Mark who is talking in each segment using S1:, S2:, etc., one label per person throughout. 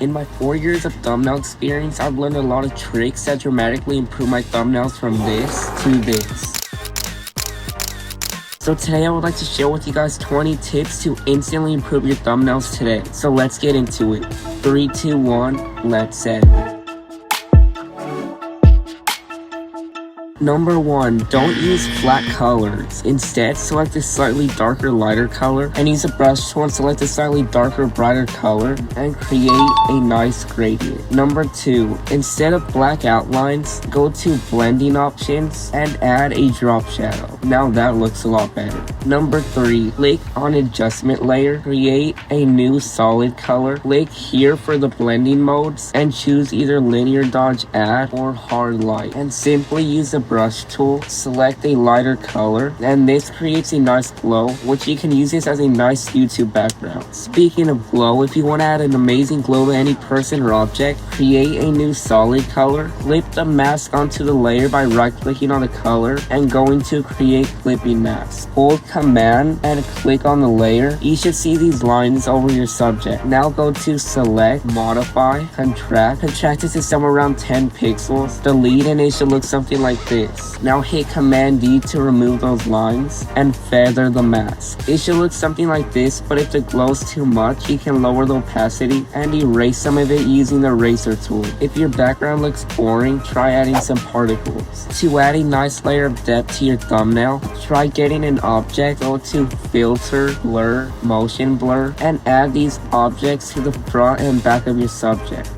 S1: In my 4 years of thumbnail experience, I've learned a lot of tricks that dramatically improve my thumbnails from this to this. So today I would like to share with you guys 20 tips to instantly improve your thumbnails today. So let's get into it. 3, 2, 1, let's edit. Number 1, don't use flat colors. Instead, select a slightly darker, lighter color and use a brush tool and select a slightly darker, brighter color and create a nice gradient. Number 2, instead of black outlines, go to blending options and add a drop shadow. Now that looks a lot better. Number 3, click on adjustment layer, create a new solid color. Click here for the blending modes and choose either linear dodge add or hard light and simply use the brush tool, select a lighter color, and this creates a nice glow, which you can use this as a nice YouTube background. Speaking of glow, if you want to add an amazing glow to any person or object, create a new solid color, clip the mask onto the layer by right clicking on the color and going to create clipping mask. Hold command and click on the layer. You should see these lines over your subject. Now go to select, modify, contract it to somewhere around 10 pixels, delete, and it should look something like this. Now hit Command D to remove those lines and feather the mask. It should look something like this, but if the glow's too much, you can lower the opacity and erase some of it using the eraser tool. If your background looks boring, try adding some particles. To add a nice layer of depth to your thumbnail, try getting an object, go to Filter, Blur, Motion Blur, and add these objects to the front and back of your subject.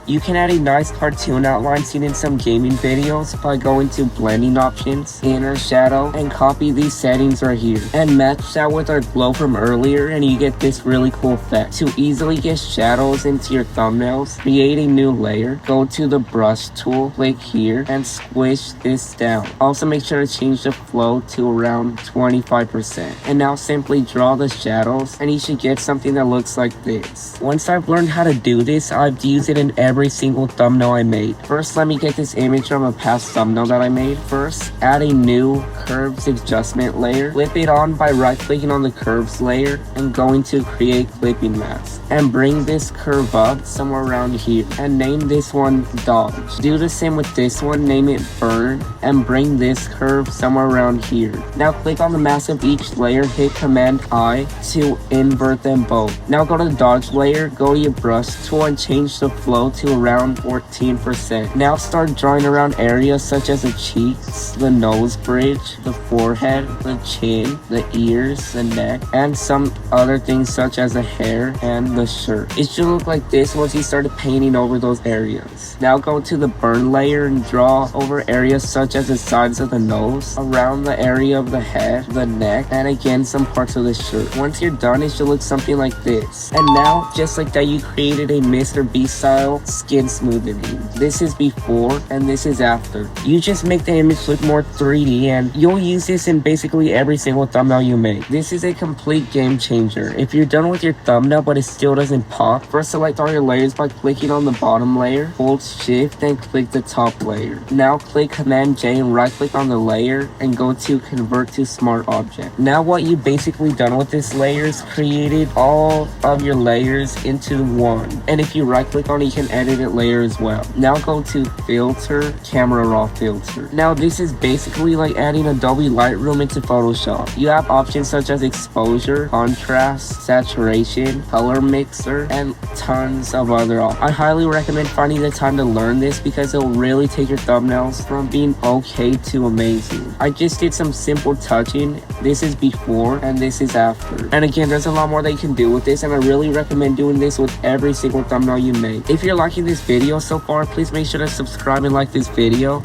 S1: You can add a nice cartoon outline seen in some gaming videos by going to blending options, inner shadow, and copy these settings right here. And match that with our glow from earlier and you get this really cool effect. To easily get shadows into your thumbnails, create a new layer, go to the brush tool, click here, and squish this down. Also make sure to change the flow to around 25%. And now simply draw the shadows and you should get something that looks like this. Once I've learned how to do this, I've used it in every single thumbnail I made. First, let me get this image from a past thumbnail that I made. First, add a new curves adjustment layer. Flip it on by right clicking on the curves layer and going to create clipping mask. And bring this curve up somewhere around here and name this one dodge. Do the same with this one, name it burn, and bring this curve somewhere around here. Now click on the mask of each layer, hit Command I to invert them both. Now go to the dodge layer, go to your brush tool and change the flow to around 14%. Now start drawing around areas such as the cheeks, the nose bridge, the forehead, the chin, the ears, the neck, and some other things such as the hair and the shirt. It should look like this once you started painting over those areas. Now go to the burn layer and draw over areas such as the sides of the nose, around the area of the head, the neck, and again some parts of the shirt. Once you're done, it should look something like this. And now, just like that, you created a Mr. Beast style skin smoothing. This is before and this is after. You just make the image look more 3D and you'll use this in basically every single thumbnail you make. This is a complete game changer. If you're done with your thumbnail but it still doesn't pop, first select all your layers by clicking on the bottom layer, hold shift and click the top layer. Now click Command J and right click on the layer and go to convert to smart object. Now what you've basically done with this layer is created all of your layers into one. And if you right click on it, you can edit it later as well. Now go to filter, camera raw filter. Now this is basically like adding Adobe Lightroom into Photoshop. You have options such as exposure, contrast, saturation, color mixer, and tons of other options. I highly recommend finding the time to learn this because it'll really take your thumbnails from being okay to amazing. I just did some simple touching. This is before and this is after. And again, there's a lot more that you can do with this and I really recommend doing this with every single thumbnail you make. If you're liking this video so far, please make sure to subscribe and like this video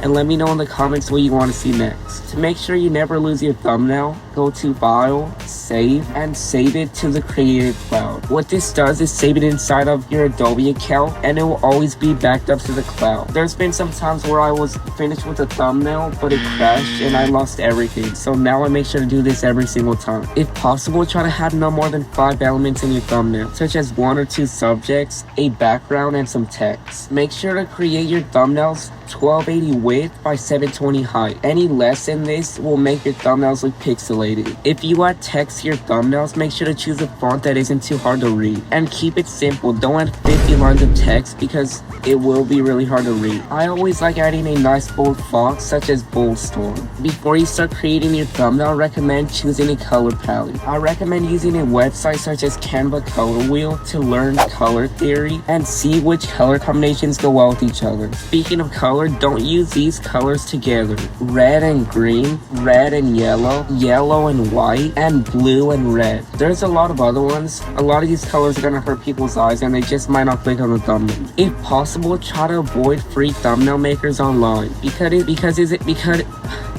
S1: and let me know in the comments what you want to see next. To make sure you never lose your thumbnail, go to File, Save, and save it to the Creative Cloud. What this does is save it inside of your Adobe account and it will always be backed up to the cloud. There's been some times where I was finished with the thumbnail but it crashed and I lost everything, so now I make sure to do this every single time. If possible, try to have no more than 5 elements in your thumbnail, such as 1 or 2 subjects, a background, background and some text. Make sure to create your thumbnails 1280 width by 720 height. Any less than this will make your thumbnails look pixelated. If you add text to your thumbnails, make sure to choose a font that isn't too hard to read. And keep it simple. Don't add 50 lines of text because it will be really hard to read. I always like adding a nice bold font such as Boldstorm. Before you start creating your thumbnail, I recommend choosing a color palette. I recommend using a website such as Canva Color Wheel to learn color theory and see which color combinations go well with each other. Speaking of color, don't use these colors together. Red and green, red and yellow, yellow and white, and blue and red. There's a lot of other ones. A lot of these colors are gonna hurt people's eyes and they just might not click on the thumbnail. If possible, try to avoid free thumbnail makers online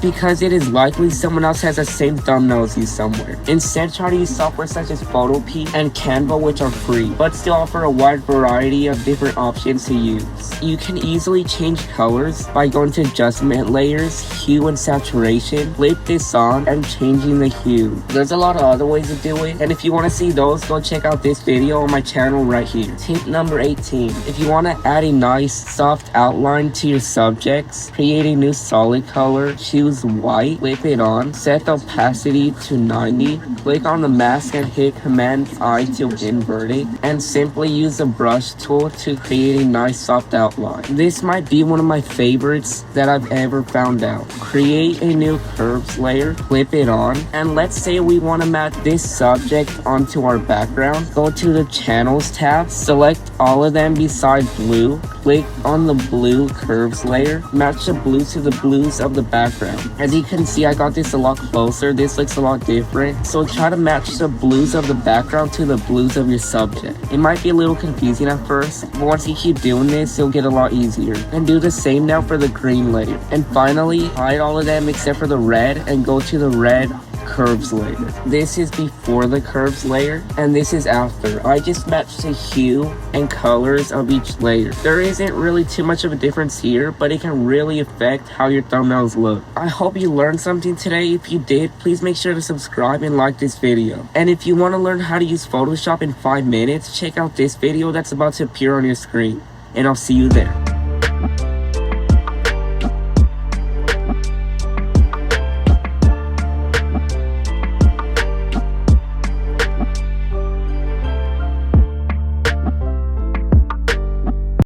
S1: because it is likely someone else has the same thumbnail as you somewhere. Instead, try to use software such as Photopea and Canva, which are free, but still offer a wide variety of different options to use. You can easily change colors by going to adjustment layers, hue and saturation, flip this on, and changing the hue. There's a lot of other ways to do it, and if you want to see those, go check out this video on my channel right here. Tip number 18. If you want to add a nice soft outline to your subjects, create a new solid color, choose white, flip it on, set the opacity to 90, click on the mask and hit Command-I to invert it, and simply use the brush tool to create a nice soft outline. This might be one of my favorites that I've ever found out. Create a new curves layer, flip it on, and let's say we want to match this subject onto our background. Go to the Channels tab, select all of them beside blue, click on the blue curves layer, match the blue to the blues of the background. As you can see, I got this a lot closer. This looks a lot different. So try to match the blues of the background to the blues of your subject. It might be a little confusing at first, but once you keep doing this, it'll get a lot easier. And do the same now for the green layer. And finally, hide all of them except for the red and go to the red curves layer. This is before the curves layer and this is after. I just matched the hue and colors of each layer. There isn't really too much of a difference here, but it can really affect how your thumbnails look. I hope you learned something today. If you did, please make sure to subscribe and like this video. And if you want to learn how to use Photoshop in 5 minutes, check out this video that's about to appear on your screen. And I'll see you there.